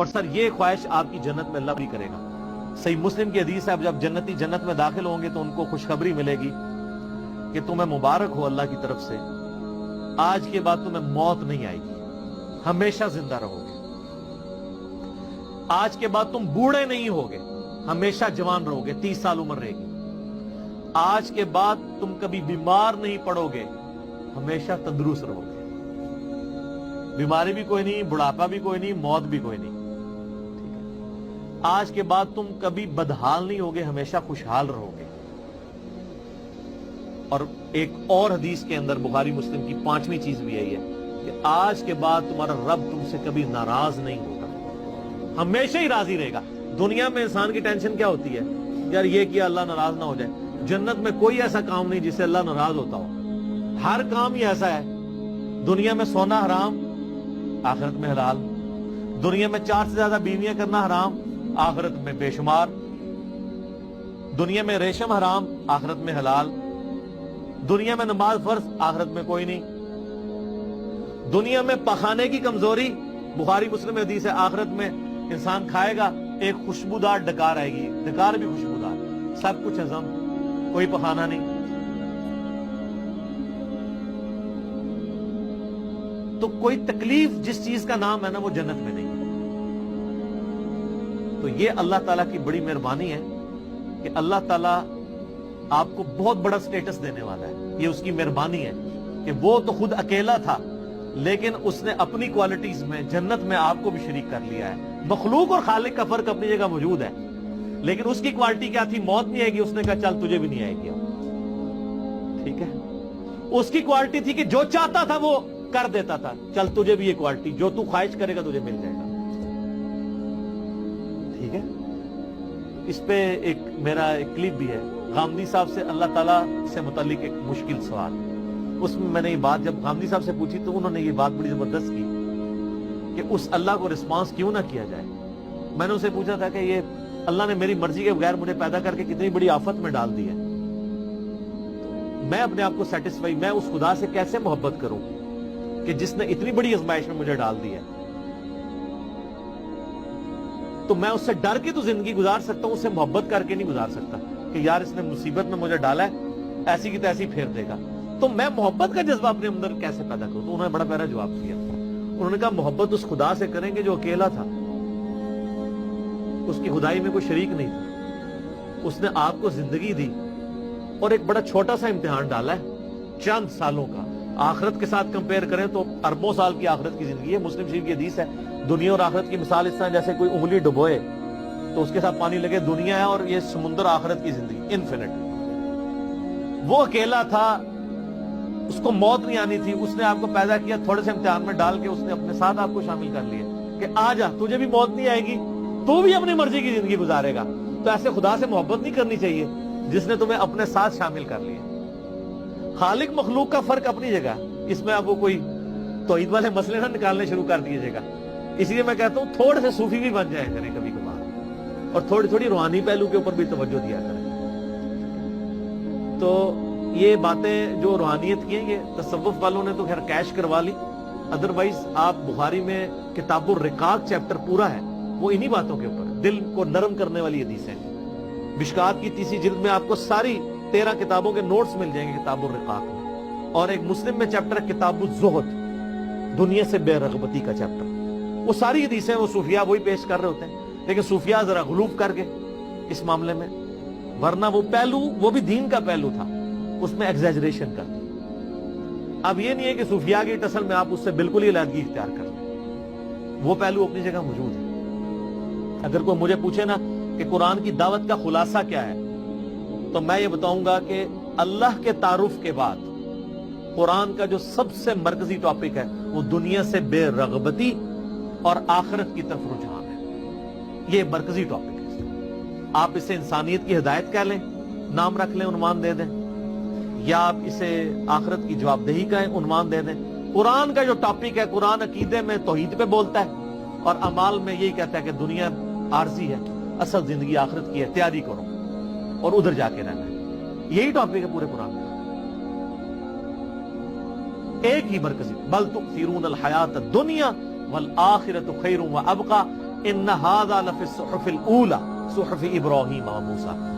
اور سر یہ خواہش آپ کی جنت میں اللہ بھی کرے گا. صحیح مسلم کی حدیث ہے جب جنتی جنت میں داخل ہوں گے تو ان کو خوشخبری ملے گی کہ تمہیں مبارک ہو اللہ کی طرف سے, آج کے بعد تمہیں موت نہیں آئے گی, ہمیشہ زندہ رہو گے. آج کے بعد تم بوڑھے نہیں ہوگے, ہمیشہ جوان رہو گے, 30 سال عمر رہے گی. آج کے بعد تم کبھی بیمار نہیں پڑو گے, ہمیشہ تندرست رہو گے. بیماری بھی کوئی نہیں, بڑھاپا بھی کوئی نہیں, موت بھی کوئی نہیں. آج کے بعد تم کبھی بدحال نہیں ہوگے, ہمیشہ خوشحال رہو گے. اور ایک اور حدیث کے اندر بخاری مسلم کی 5ویں چیز بھی یہی ہے کہ آج کے بعد تمہارا رب تم سے کبھی ناراض نہیں ہوگا, ہمیشہ ہی راضی رہے گا. دنیا میں انسان کی ٹینشن کیا ہوتی ہے, یار یہ کیا اللہ ناراض نہ ہو جائے. جنت میں کوئی ایسا کام نہیں جس سے اللہ ناراض ہوتا ہو, ہر کام ہی ایسا ہے. دنیا میں سونا حرام, آخرت میں حلال. دنیا میں 4 سے زیادہ بیویاں کرنا حرام, آخرت میں بے شمار. دنیا میں ریشم حرام, آخرت میں حلال. دنیا میں نماز فرض, آخرت میں کوئی نہیں. دنیا میں پخانے کی کمزوری, بخاری مسلم میں حدیث ہے, آخرت میں انسان کھائے گا ایک خوشبودار ڈکار آئے گی, ڈکار بھی خوشبودار, سب کچھ ہضم, کوئی پخانا نہیں. تو کوئی تکلیف جس چیز کا نام ہے نا وہ جنت میں نہیں ہے. تو یہ اللہ تعالیٰ کی بڑی مہربانی ہے کہ اللہ تعالیٰ آپ کو بہت بڑا سٹیٹس دینے والا ہے. یہ اس کی مہربانی ہے کہ وہ تو خود اکیلا تھا لیکن اس نے اپنی کوالٹیز میں جنت میں آپ کو بھی شریک کر لیا ہے. مخلوق اور خالق کا فرق اپنی جگہ موجود ہے, لیکن اس کی کوالٹی کیا تھی, موت نہیں آئے گی. اس نے کہا چل تجھے بھی نہیں آئے گی. ٹھیک ہے, اس کی کوالٹی تھی کہ جو چاہتا تھا وہ کر دیتا تھا. چل تجھے بھی یہ کوالٹی, جو تو خواہش کرے گا تجھے مل جائے گا. ٹھیک ہے. اس پہ ایک میرا ایک کلپ بھی ہے, غامدی صاحب سے اللہ تعالیٰ سے متعلق ایک مشکل سوال. اس میں نے یہ بات جب غامدی صاحب سے پوچھی تو انہوں نے یہ بات بڑی زبردست کی کہ اس اللہ کو رسپانس کیوں نہ کیا جائے. میں نے اسے پوچھا تھا کہ یہ اللہ نے میری مرضی کے بغیر مجھے پیدا کر کے کتنی بڑی آفت میں ڈال دی ہے, میں اپنے آپ کو سیٹسفائی, میں اس خدا سے کیسے محبت کروں کہ جس نے اتنی بڑی آزمائش میں مجھے ڈال دی ہے. تو میں اس سے ڈر کے تو زندگی گزار سکتا ہوں, اس سے محبت کر کے نہیں گزار سکتا کہ یار اس نے مصیبت میں مجھے ڈالا ہے, ایسی کی تیسی پھیر دے گا. تو میں محبت کا جذبہ اپنے اندر کیسے پیدا کروں. تو انہوں نے بڑا پیارا جواب دیا. انہوں نے کہا محبت اس خدا سے کریں گے جو اکیلا تھا, اس کی خدائی میں کوئی شریک نہیں تھا. اس نے آپ کو زندگی دی اور ایک بڑا چھوٹا سا امتحان ڈالا ہے, چند سالوں کا. آخرت کے ساتھ کمپیئر کریں تو اربوں سال کی آخرت کی زندگی ہے. مسلم شریف کی حدیث ہے, دنیا اور آخرت کی مثال اس طرح جیسے کوئی انگلی ڈبوئے تو اس کے ساتھ پانی لگے. دنیا ہے اور یہ سمندر آخرت کی زندگی, انفینٹ. وہ اکیلا تھا, اس کو موت نہیں آنی تھی. اس نے آپ کو پیدا کیا, تھوڑے سے امتحان میں ڈال کے اس نے اپنے ساتھ آپ کو شامل کر لیا کہ آ جا, تجھے بھی موت نہیں آئے گی, تو بھی اپنی مرضی کی زندگی گزارے گا. تو ایسے خدا سے محبت نہیں کرنی چاہیے جس نے تمہیں اپنے ساتھ شامل کر لیا. خالق مخلوق کا فرق اپنی جگہ, اس میں آپ کو کوئی توحید والے مسئلے نہ نکالنے شروع کر دیجیے گا. اس لیے میں کہتا ہوں تھوڑے سے صوفی بھی بن جائے کریں کبھی کبھار, اور تھوڑی تھوڑی روحانی پہلو کے اوپر بھی توجہ دیا کریں. تو یہ باتیں جو روحانیت کی ہیں یہ تصوف والوں نے تو خیر کیش کروا لی. ادروائز آپ بخاری میں کتاب الرقاق چیپٹر پورا ہے وہ انہی باتوں کے اوپر, دل کو نرم کرنے والی حدیثیں. مشکات کی 30 جلد میں آپ کو ساری 13 کتابوں کے نوٹس مل جائیں گے کتاب الرقاق میں. اور ایک مسلم میں چیپٹر ہے کتاب الزہد, دنیا سے بے رغبتی کا چیپٹر. وہ ساری حدیثیں وہ صوفیاء وہی پیش کر رہے ہوتے ہیں, لیکن صوفیاء ذرا غلوف کر کے اس معاملے میں, ورنہ وہ پہلو وہ بھی دین کا پہلو تھا, اس میں ایگزیجریشن کر دی. اب یہ نہیں ہے کہ صوفیاء کی ٹسل میں آپ اس سے بالکل ہی علیحدگی اختیار کر لیں, وہ پہلو اپنی جگہ موجود ہے. اگر کوئی مجھے پوچھے نا کہ قرآن کی دعوت کا خلاصہ کیا ہے, تو میں یہ بتاؤں گا کہ اللہ کے تعارف کے بعد قرآن کا جو سب سے مرکزی ٹاپک ہے وہ دنیا سے بے رغبتی اور آخرت کی طرف رجحان ہے. یہ مرکزی ٹاپک ہے. آپ اسے انسانیت کی ہدایت کہہ لیں, نام رکھ لیں, عنوان دے دیں, یا آپ اسے آخرت کی جواب دہی کا عنوان دے دیں. قرآن کا جو ٹاپک ہے, قرآن عقیدے میں توحید پہ بولتا ہے اور اعمال میں یہی کہتا ہے کہ دنیا عارضی ہے, اصل زندگی آخرت کی ہے, تیاری کرو اور ادھر جا کے رہنا ہے. یہی ٹاپک ہے پورے قرآن کا, ایک ہی مرکزی. بل تؤثرون الحیات الدنیا والآخرۃ خیر وابقی ان ھذا لفی الصحف الاولی صحف ابراہیم و موسیٰ.